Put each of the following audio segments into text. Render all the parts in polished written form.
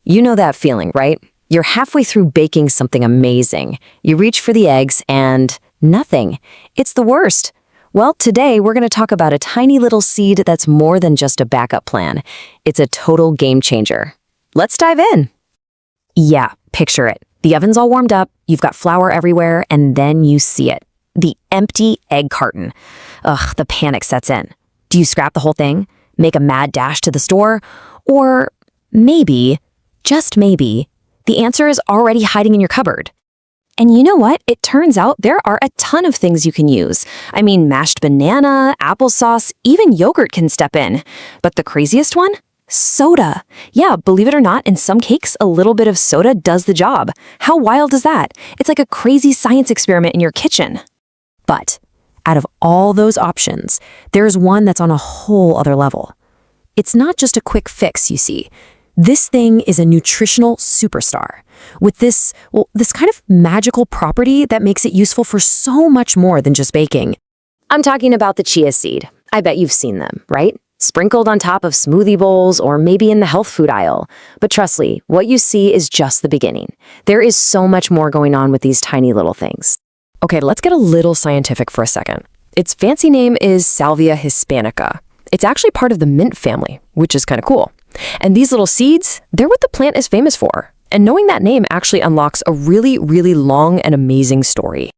You know that feeling, right? You're halfway through baking something amazing. You reach for the eggs and nothing. It's the worst. Well, today we're going to talk about a tiny little seed that's more than just a backup plan. It's a total game changer. Let's dive in. Yeah, picture it. The oven's all warmed up, you've got flour everywhere, and then you see it. The empty egg carton. Ugh, the panic sets in. Do you scrap the whole thing? Make a mad dash to the store? Or maybe, just maybe, the answer is already hiding in your cupboard. And you know what? It turns out there are a ton of things you can use. I mean, mashed banana, applesauce, even yogurt can step in. But the craziest one? Soda. Yeah, believe it or not, in some cakes, a little bit of soda does the job. How wild is that? It's like a crazy science experiment in your kitchen. But out of all those options, there's one that's on a whole other level. It's not just a quick fix, you see. This thing is a nutritional superstar with this kind of magical property that makes it useful for so much more than just baking. I'm talking about the chia seed. I bet you've seen them, right? Sprinkled on top of smoothie bowls or maybe in the health food aisle. But trust me, what you see is just the beginning. There is so much more going on with these tiny little things. Okay, let's get a little scientific for a second. Its fancy name is Salvia hispanica. It's actually part of the mint family, which is kind of cool. And these little seeds, they're what the plant is famous for. And knowing that name actually unlocks a really, really long and amazing story.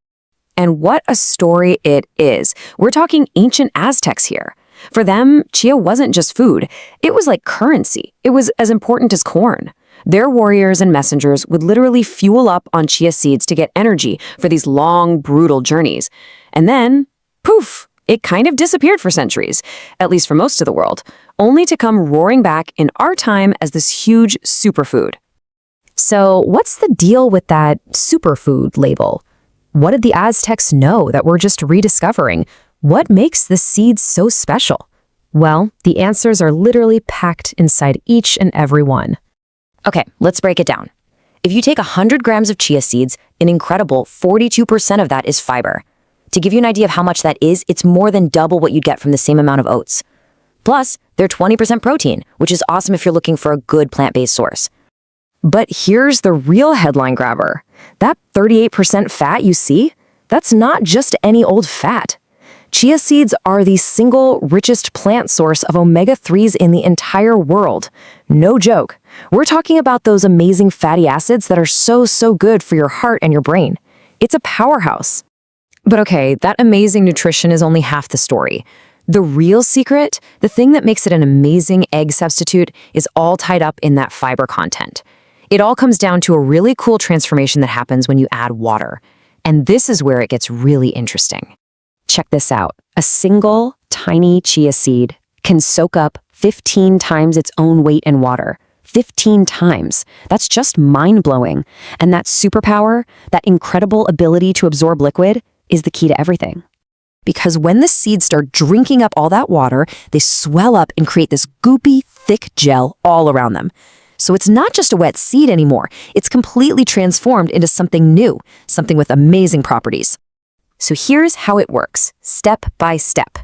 And what a story it is. We're talking ancient Aztecs here. For them, chia wasn't just food. It was like currency. It was as important as corn. Their warriors and messengers would literally fuel up on chia seeds to get energy for these long, brutal journeys. And then, poof, it kind of disappeared for centuries, at least for most of the world, only to come roaring back in our time as this huge superfood. So what's the deal with that superfood label? What did the Aztecs know that we're just rediscovering? What makes the seeds so special? Well, the answers are literally packed inside each and every one. Okay, let's break it down. If you take 100 grams of chia seeds, an incredible 42% of that is fiber. To give you an idea of how much that is, it's more than double what you'd get from the same amount of oats. Plus, they're 20% protein, which is awesome if you're looking for a good plant-based source. But here's the real headline grabber. That 38% fat you see, that's not just any old fat. Chia seeds are the single richest plant source of omega-3s in the entire world. No joke. We're talking about those amazing fatty acids that are so good for your heart and your brain. It's a powerhouse. But okay, that amazing nutrition is only half the story. The real secret, the thing that makes it an amazing egg substitute, is all tied up in that fiber content. It all comes down to a really cool transformation that happens when you add water. And this is where it gets really interesting. Check this out. A single, tiny chia seed can soak up 15 times its own weight in water. 15 times. That's just mind-blowing. And that superpower, that incredible ability to absorb liquid, is the key to everything. Because when the seeds start drinking up all that water, they swell up and create this goopy, thick gel all around them. So it's not just a wet seed anymore. It's completely transformed into something new, something with amazing properties. So here's how it works, step by step.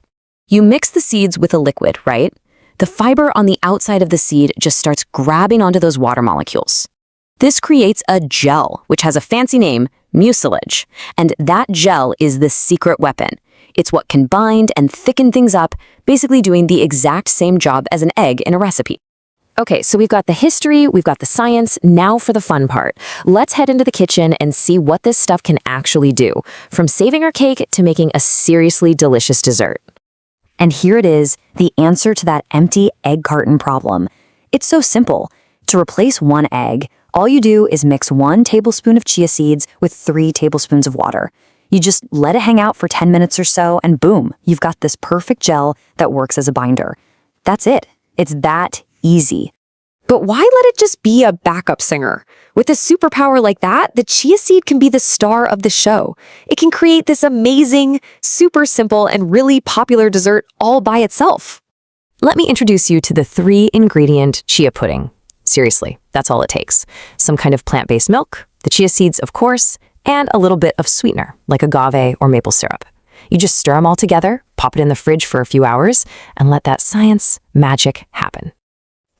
You mix the seeds with a liquid, right? The fiber on the outside of the seed just starts grabbing onto those water molecules. This creates a gel, which has a fancy name, mucilage. And that gel is the secret weapon. It's what can bind and thicken things up, basically doing the exact same job as an egg in a recipe. Okay, so we've got the history, we've got the science, now for the fun part. Let's head into the kitchen and see what this stuff can actually do, from saving our cake to making a seriously delicious dessert. And here it is, the answer to that empty egg carton problem. It's so simple. To replace one egg, all you do is mix 1 tablespoon of chia seeds with 3 tablespoons of water. You just let it hang out for 10 minutes or so, and boom, you've got this perfect gel that works as a binder. That's it. It's that easy. But why let it just be a backup singer? With a superpower like that, the chia seed can be the star of the show. It can create this amazing, super simple, and really popular dessert all by itself. Let me introduce you to the 3-ingredient chia pudding. Seriously, that's all it takes. Some kind of plant-based milk, the chia seeds, of course, and a little bit of sweetener, like agave or maple syrup. You just stir them all together, pop it in the fridge for a few hours, and let that science magic happen.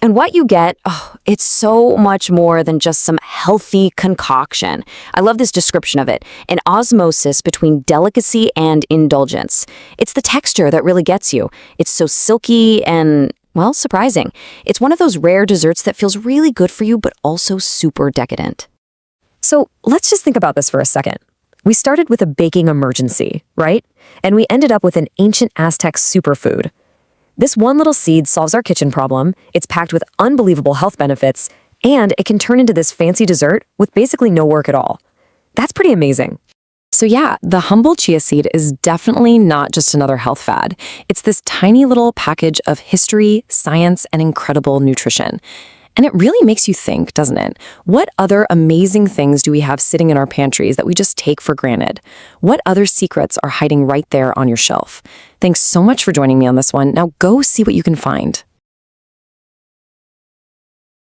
And what you get, oh, it's so much more than just some healthy concoction. I love this description of it, an osmosis between delicacy and indulgence. It's the texture that really gets you. It's so silky and, well, surprising. It's one of those rare desserts that feels really good for you, but also super decadent. So let's just think about this for a second. We started with a baking emergency, right? And we ended up with an ancient Aztec superfood. This one little seed solves our kitchen problem, it's packed with unbelievable health benefits, and it can turn into this fancy dessert with basically no work at all. That's pretty amazing. So yeah, the humble chia seed is definitely not just another health fad. It's this tiny little package of history, science, and incredible nutrition. And it really makes you think, doesn't it? What other amazing things do we have sitting in our pantries that we just take for granted? What other secrets are hiding right there on your shelf? Thanks so much for joining me on this one. Now go see what you can find.